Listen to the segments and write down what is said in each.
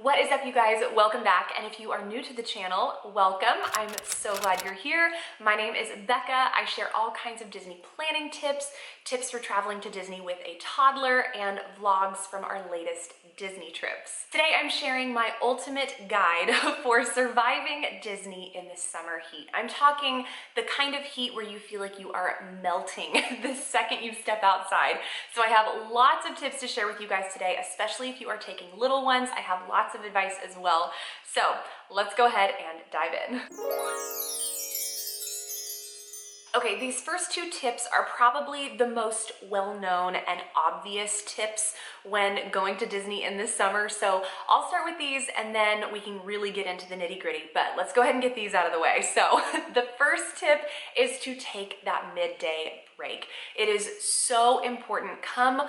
What is up, you guys? Welcome back. And if you are new to the channel, welcome. I'm so glad you're here. My name is Bekah. I share all kinds of Disney planning tips, tips for traveling to Disney with a toddler, and vlogs from our latest Disney trips. Today I'm sharing my ultimate guide for surviving Disney in the summer heat. I'm talking the kind of heat where you feel like you are melting the second you step outside. So I have lots of tips to share with you guys today, especially if you are taking little ones. I have lots of advice as well. So let's go ahead and dive in. Okay, these first two tips are probably the most well-known and obvious tips when going to Disney in the summer. So I'll start with these and then we can really get into the nitty-gritty, but let's go ahead and get these out of the way. So the first tip is to take that midday break. It is so important. Come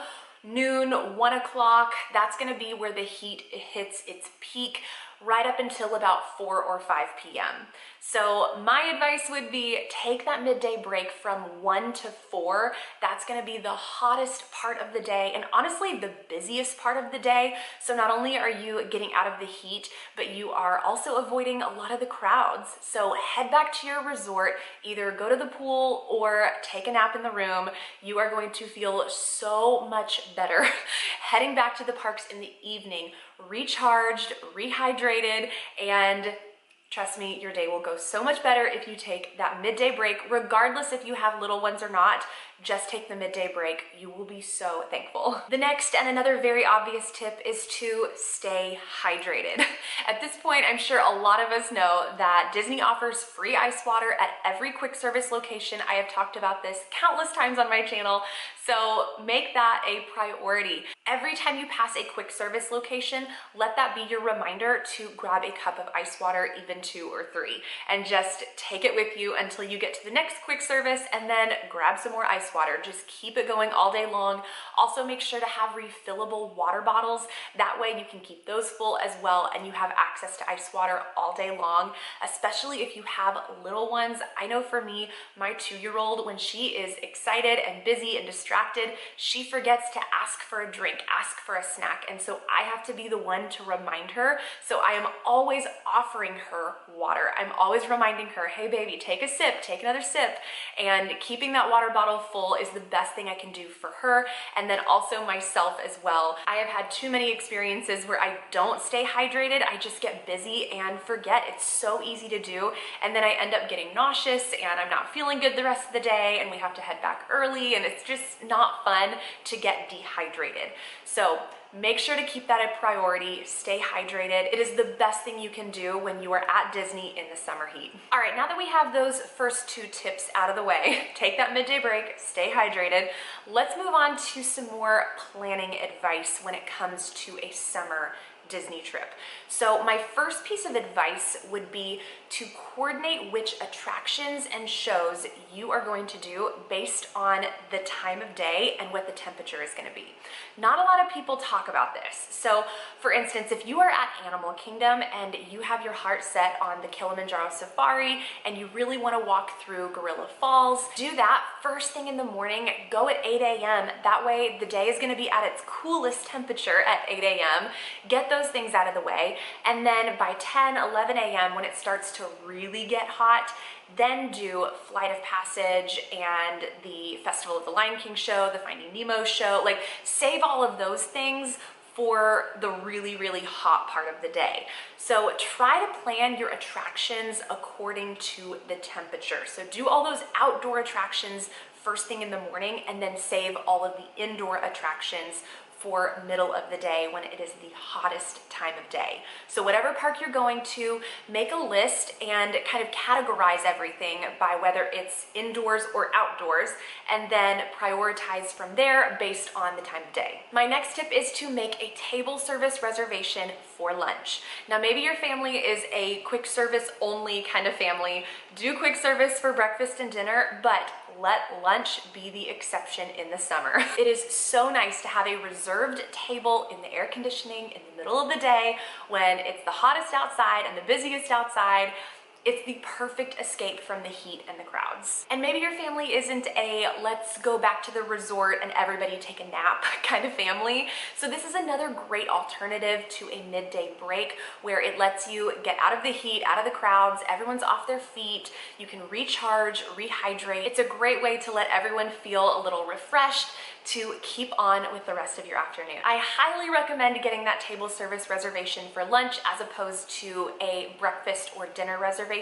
noon, 1 o'clock, that's gonna be where the heat hits its peak, right up until about 4 or 5 p.m. So my advice would be take that midday break from 1 to 4. That's gonna be the hottest part of the day and honestly the busiest part of the day. So not only are you getting out of the heat, but you are also avoiding a lot of the crowds. So head back to your resort, either go to the pool or take a nap in the room. You are going to feel so much better heading back to the parks in the evening, recharged, rehydrated, and trust me, your day will go so much better if you take that midday break, regardless if you have little ones or not. Just take the midday break. You will be so thankful. The next and another very obvious tip is to stay hydrated. At this point, I'm sure a lot of us know that Disney offers free ice water at every quick service location. I have talked about this countless times on my channel, so make that a priority. Every time you pass a quick service location, let that be your reminder to grab a cup of ice water, even 2 or 3, and just take it with you until you get to the next quick service and then grab some more ice water. Just keep it going all day long. Also make sure to have refillable water bottles. That way you can keep those full as well and you have access to ice water all day long, especially if you have little ones. I know for me, my 2-year-old, when she is excited and busy and distracted, she forgets to ask for a drink, ask for a snack. And so I have to be the one to remind her. So I am always offering her water. I'm always reminding her, hey baby, take a sip, take another sip. And keeping that water bottle full is the best thing I can do for her. And then also myself as well. I have had too many experiences where I don't stay hydrated. I just get busy and forget. It's so easy to do. And then I end up getting nauseous and I'm not feeling good the rest of the day and we have to head back early and it's just not fun to get dehydrated. So make sure to keep that a priority. Stay hydrated. It is the best thing you can do when you are at Disney in the summer heat. All right, now that we have those first 2 tips out of the way, take that midday break, stay hydrated. Let's move on to some more planning advice when it comes to a summer Disney trip. So my first piece of advice would be to coordinate which attractions and shows you are going to do based on the time of day and what the temperature is going to be. Not a lot of people talk about this. So for instance, if you are at Animal Kingdom and you have your heart set on the Kilimanjaro Safari and you really want to walk through Gorilla Falls, do that first thing in the morning. Go at 8 a.m. That way the day is going to be at its coolest temperature at 8 a.m. Get those things out of the way, and then by 10, 11 a.m. when it starts to really get hot, then do Flight of Passage and the Festival of the Lion King show, the Finding Nemo show. Like, save all of those things for the really, really hot part of the day. So try to plan your attractions according to the temperature. So do all those outdoor attractions first thing in the morning and then save all of the indoor attractions for middle of the day when it is the hottest time of day. So whatever park you're going to, make a list and kind of categorize everything by whether it's indoors or outdoors, and then prioritize from there based on the time of day. My next tip is to make a table service reservation for lunch. Now maybe your family is a quick service only kind of family. Do quick service for breakfast and dinner, but let lunch be the exception in the summer. It is so nice to have a reserved table in the air conditioning in the middle of the day when it's the hottest outside and the busiest outside. It's the perfect escape from the heat and the crowds. And maybe your family isn't a let's go back to the resort and everybody take a nap kind of family. So this is another great alternative to a midday break where it lets you get out of the heat, out of the crowds, everyone's off their feet, you can recharge, rehydrate. It's a great way to let everyone feel a little refreshed to keep on with the rest of your afternoon. I highly recommend getting that table service reservation for lunch as opposed to a breakfast or dinner reservation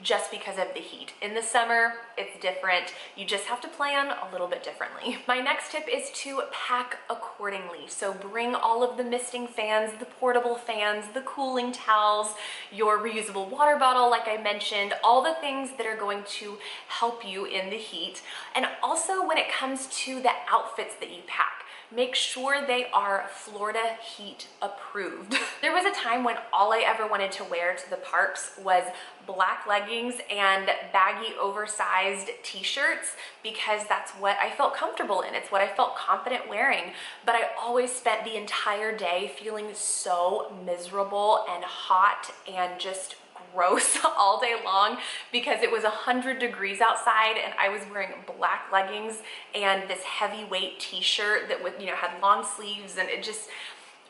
just because of the heat. In the summer, it's different. You just have to plan a little bit differently. My next tip is to pack accordingly. So bring all of the misting fans, the portable fans, the cooling towels, your reusable water bottle, like I mentioned, all the things that are going to help you in the heat. And also when it comes to the outfits that you pack, make sure they are Florida heat approved. There was a time when all I ever wanted to wear to the parks was black leggings and baggy oversized t-shirts because that's what I felt comfortable in. It's what I felt confident wearing. But I always spent the entire day feeling so miserable and hot and just gross all day long because it was 100 degrees outside and I was wearing black leggings and this heavyweight t-shirt that would, had long sleeves, and it just,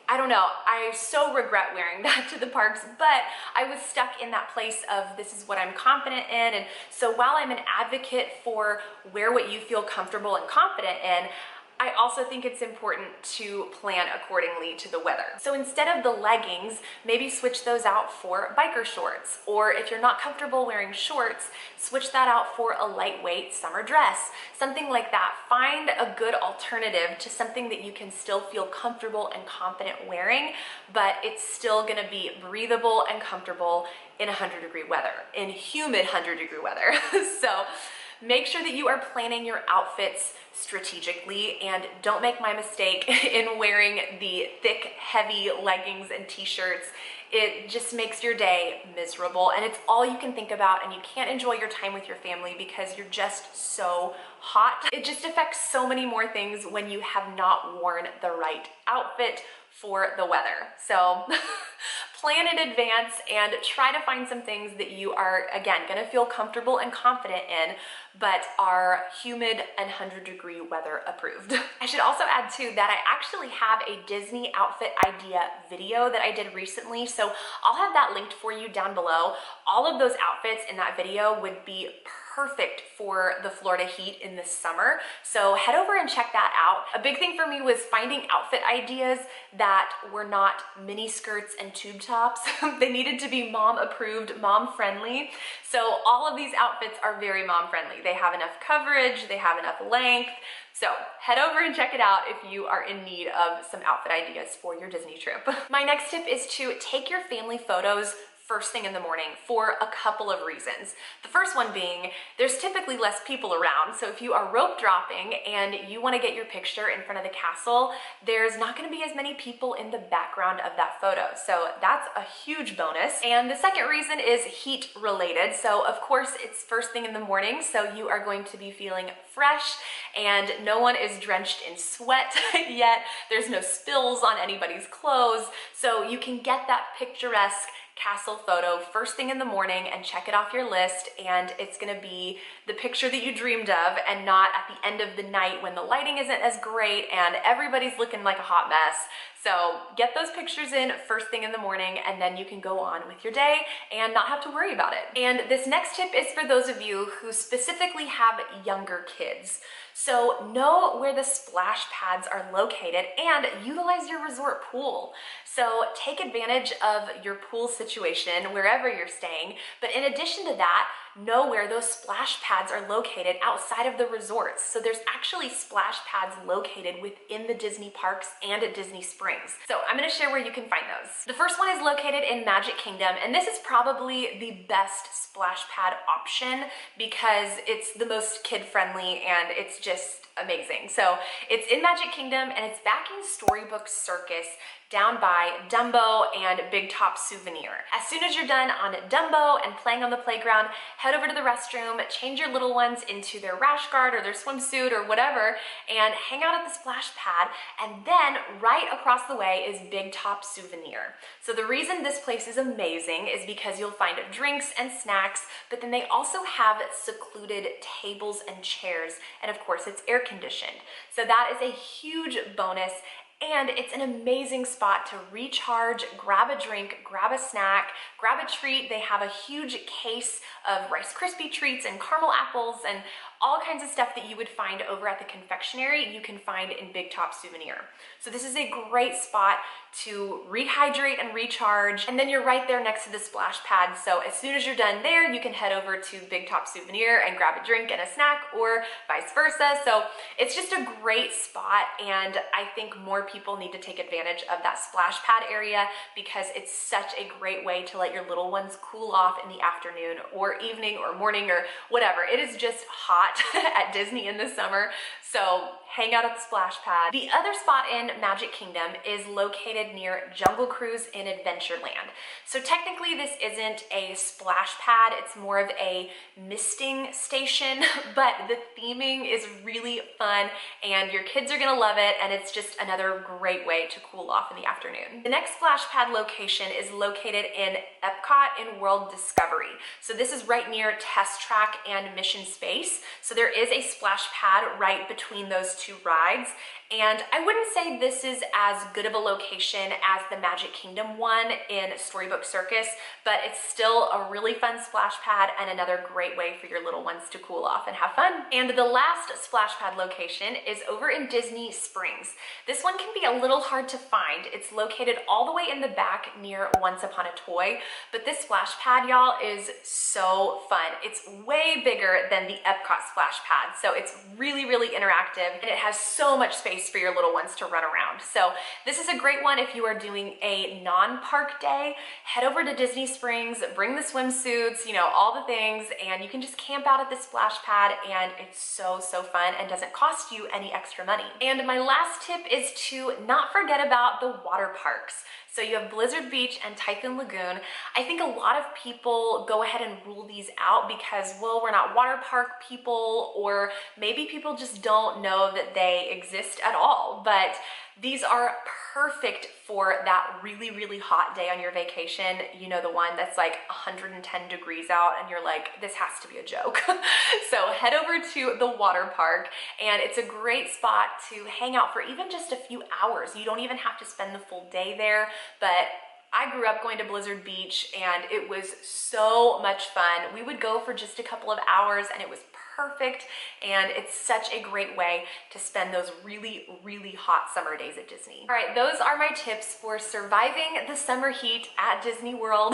I don't know, I so regret wearing that to the parks, but I was stuck in that place of this is what I'm confident in. And so while I'm an advocate for wear what you feel comfortable and confident in, I also think it's important to plan accordingly to the weather. So instead of the leggings, maybe switch those out for biker shorts. Or if you're not comfortable wearing shorts, switch that out for a lightweight summer dress. Something like that. Find a good alternative to something that you can still feel comfortable and confident wearing, but it's still gonna be breathable and comfortable in 100-degree weather, in humid 100-degree weather. So make sure that you are planning your outfits strategically and don't make my mistake in wearing the thick, heavy leggings and t-shirts. It just makes your day miserable and it's all you can think about, and you can't enjoy your time with your family because you're just so hot. It just affects so many more things when you have not worn the right outfit for the weather. So plan in advance and try to find some things that you are, again, gonna feel comfortable and confident in, but are humid and 100-degree weather approved. I should also add too that I actually have a Disney outfit idea video that I did recently, so I'll have that linked for you down below. All of those outfits in that video would be perfect for the Florida heat in the summer. So head over and check that out. A big thing for me was finding outfit ideas that were not mini skirts and tube tops. They needed to be mom approved, mom friendly. So all of these outfits are very mom friendly. They have enough coverage, they have enough length. So head over and check it out if you are in need of some outfit ideas for your Disney trip. My next tip is to take your family photos first thing in the morning for a couple of reasons. The first one being there's typically less people around. So if you are rope dropping and you want to get your picture in front of the castle, there's not going to be as many people in the background of that photo. So that's a huge bonus. And the second reason is heat related. So of course it's first thing in the morning, so you are going to be feeling fresh and no one is drenched in sweat yet. There's no spills on anybody's clothes. So you can get that picturesque castle photo first thing in the morning and check it off your list, and it's gonna be the picture that you dreamed of and not at the end of the night when the lighting isn't as great and everybody's looking like a hot mess. So get those pictures in first thing in the morning and then you can go on with your day and not have to worry about it. And this next tip is for those of you who specifically have younger kids. So know where the splash pads are located and utilize your resort pool. So take advantage of your pool situation wherever you're staying, but in addition to that, know where those splash pads are located outside of the resorts. So there's actually splash pads located within the Disney parks and at Disney Springs. So I'm gonna share where you can find those. The first one is located in Magic Kingdom, and this is probably the best splash pad option because it's the most kid-friendly and it's just amazing. So it's in Magic Kingdom and it's back in Storybook Circus down by Dumbo and Big Top Souvenir. As soon as you're done on Dumbo and playing on the playground, head over to the restroom, change your little ones into their rash guard or their swimsuit or whatever, and hang out at the splash pad. And then right across the way is Big Top Souvenir. So the reason this place is amazing is because you'll find drinks and snacks, but then they also have secluded tables and chairs, and of course it's air conditioned. So that is a huge bonus, and it's an amazing spot to recharge, grab a drink, grab a snack, grab a treat. They have a huge case of Rice Krispie treats and caramel apples and all kinds of stuff that you would find over at the confectionery you can find in Big Top Souvenir. So this is a great spot to rehydrate and recharge, and then you're right there next to the splash pad. So as soon as you're done there, you can head over to Big Top Souvenir and grab a drink and a snack, or vice versa. So it's just a great spot, and I think more people need to take advantage of that splash pad area because it's such a great way to let your little ones cool off in the afternoon or evening or morning or whatever. It is just hot at Disney in the summer, so hang out at the splash pad. The other spot in Magic Kingdom is located near Jungle Cruise in Adventureland. So technically this isn't a splash pad, it's more of a misting station, but the theming is really fun and your kids are gonna love it, and it's just another great way to cool off in the afternoon. The next splash pad location is located in Epcot in World Discovery. So this is right near Test Track and Mission Space. So there is a splash pad right between those two rides, and I wouldn't say this is as good of a location as the Magic Kingdom one in Storybook Circus, but it's still a really fun splash pad and another great way for your little ones to cool off and have fun. And the last splash pad location is over in Disney Springs. This one can be a little hard to find. It's located all the way in the back near Once Upon a Toy, but this splash pad, y'all, is so fun. It's way bigger than the Epcot splash pad, so it's really, really interactive, and it has so much space for your little ones to run around. So this is a great one if you are doing a non-park day. Head over to Disney Springs, bring the swimsuits, you know, all the things, and you can just camp out at the splash pad, and it's so fun and doesn't cost you any extra money. And my last tip is to not forget about the water parks. So you have Blizzard Beach and Tycoon Lagoon. I think a lot of people go ahead and rule these out because, well, we're not water park people, or maybe people just don't know that they exist at all. But these are perfect for that really, really hot day on your vacation. You know, the one that's like 110 degrees out and you're like, this has to be a joke. So head over to the water park, and it's a great spot to hang out for even just a few hours. You don't even have to spend the full day there, but I grew up going to Blizzard Beach and it was so much fun. We would go for just a couple of hours and it was perfect, and it's such a great way to spend those really, really hot summer days at Disney. All right, those are my tips for surviving the summer heat at Disney World.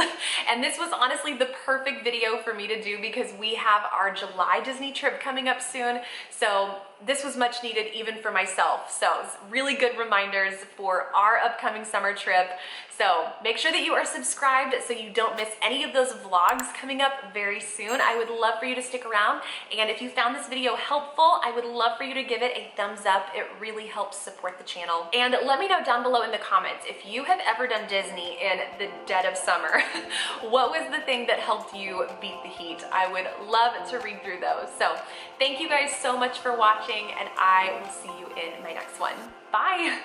And this was honestly the perfect video for me to do because we have our July Disney trip coming up soon. So this was much needed even for myself. So it's really good reminders for our upcoming summer trip. So make sure that you are subscribed so you don't miss any of those vlogs coming up very soon. I would love for you to stick around. And if you found this video helpful, I would love for you to give it a thumbs up. It really helps support the channel. And let me know down below in the comments if you have ever done Disney in the dead of summer. What was the thing that helped you beat the heat? I would love to read through those. So thank you guys so much for watching, and I will see you in my next one. Bye!